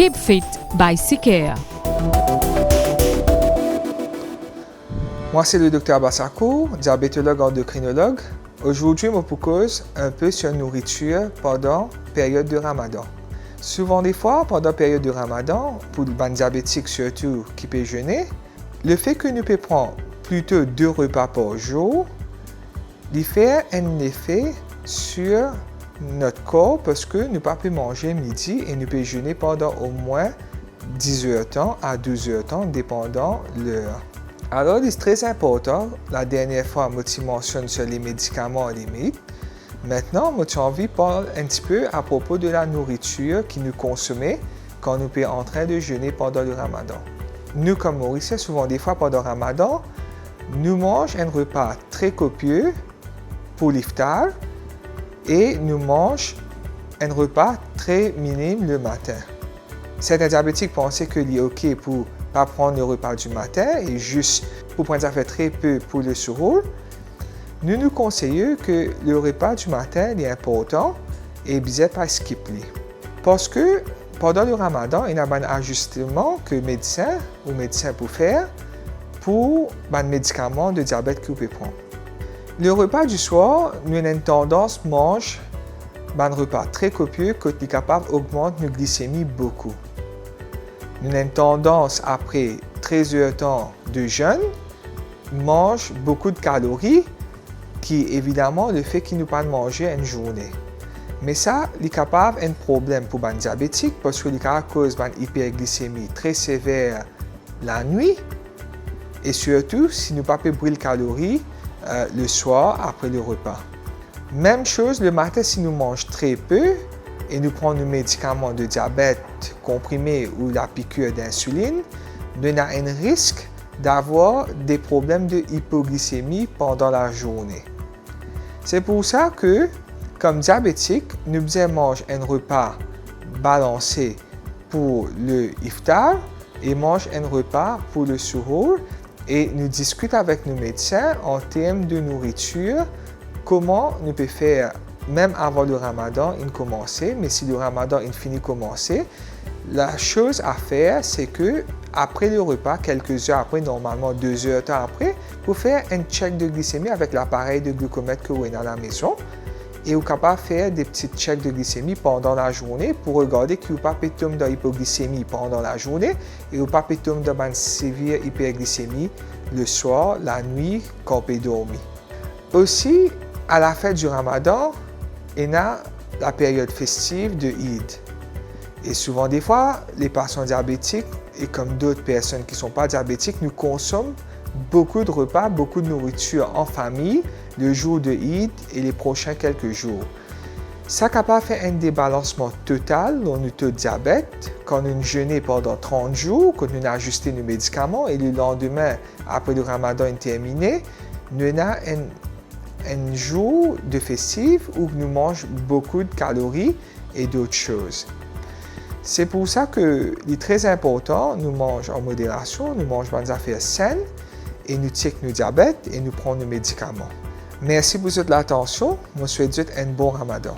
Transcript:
Keep Fit by CKEA. Moi, c'est le Dr Bassako, diabétologue endocrinologue. Aujourd'hui, je vous cause un peu sur la nourriture pendant la période de Ramadan. Souvent des fois, pendant la période de Ramadan, pour les diabétiques surtout qui peuvent jeûner, le fait que nous pouvons prendre plutôt 2 repas par jour, il fait un effet sur notre corps parce que nous ne pouvons pas manger midi et nous pouvons jeûner pendant au moins 10 heures de temps à 12 heures de temps, dépendant l'heure. Alors, c'est très important. La dernière fois, je mentionne sur les médicaments et les mythes. Maintenant, j'ai envie de parler un petit peu à propos de la nourriture que nous consommons quand nous sommes en train de jeûner pendant le Ramadan. Nous, comme Mauriciens, souvent des fois pendant le Ramadan, nous mangeons un repas très copieux pour l'iftar et nous mangeons un repas très minime le matin. Certains diabétiques pensaient que c'est OK pour ne pas prendre le repas du matin et juste pour prendre ça fait très peu pour le suhoor. Nous nous conseillons que le repas du matin est important et bien pas skipper. Parce que pendant le Ramadan, il y a un ajustement que le médecin peut faire pour les médicaments de diabète que vous pouvez prendre. Le repas du soir, nous avons une tendance à manger un repas très copieux qui est capable d'augmenter notre glycémie beaucoup. Nous avons une tendance, après 13 heures de temps de jeûne, manger beaucoup de calories, qui est évidemment le fait qu'il nous pas manger une journée. Mais ça, il est capable un problème pour les diabétiques parce qu'il cause une hyperglycémie très sévère la nuit et surtout si nous ne pouvons pas brûler calories le soir après le repas. Même chose le matin si nous mangeons très peu et nous prenons nos médicaments de diabète comprimés ou la piqûre d'insuline, nous avons un risque d'avoir des problèmes de hypoglycémie pendant la journée. C'est pour ça que, comme diabétique, nous devons manger un repas balancé pour le iftar et manger un repas pour le suhoor et nous discutons avec nos médecins en termes de nourriture, comment nous pouvons faire, même avant le Ramadan, il commencer, mais si le Ramadan il finit de commencer, la chose à faire, c'est que après le repas, quelques heures après, normalement 2 heures de temps après, vous faire un check de glycémie avec l'appareil de glucomètre que vous avez dans la maison et vous êtes capable de faire des petits checks de glycémie pendant la journée pour regarder que vous n'avez pas tomber dans l'hypoglycémie pendant la journée et vous n'avez pas tomber dans une sévère hyperglycémie le soir, la nuit, quand vous pouvez dormir. Aussi, à la fête du Ramadan, il y a la période festive de Eid. Et souvent des fois, les patients diabétiques et comme d'autres personnes qui ne sont pas diabétiques, nous consommons beaucoup de repas, beaucoup de nourriture en famille le jour de Eid et les prochains quelques jours. Ça est capable de faire un débalancement total dans notre taux de diabète quand nous jeûnons pendant 30 jours, quand nous ajustons nos médicaments et le lendemain, après le Ramadan est terminé, nous avons un jour de festif où nous mangeons beaucoup de calories et d'autres choses. C'est pour ça que c'est très important, nous mangeons en modération, nous mangeons des affaires saines et nous checkons nos diabètes et nous prenons nos médicaments. Merci pour votre attention. Je vous souhaite un bon Ramadan.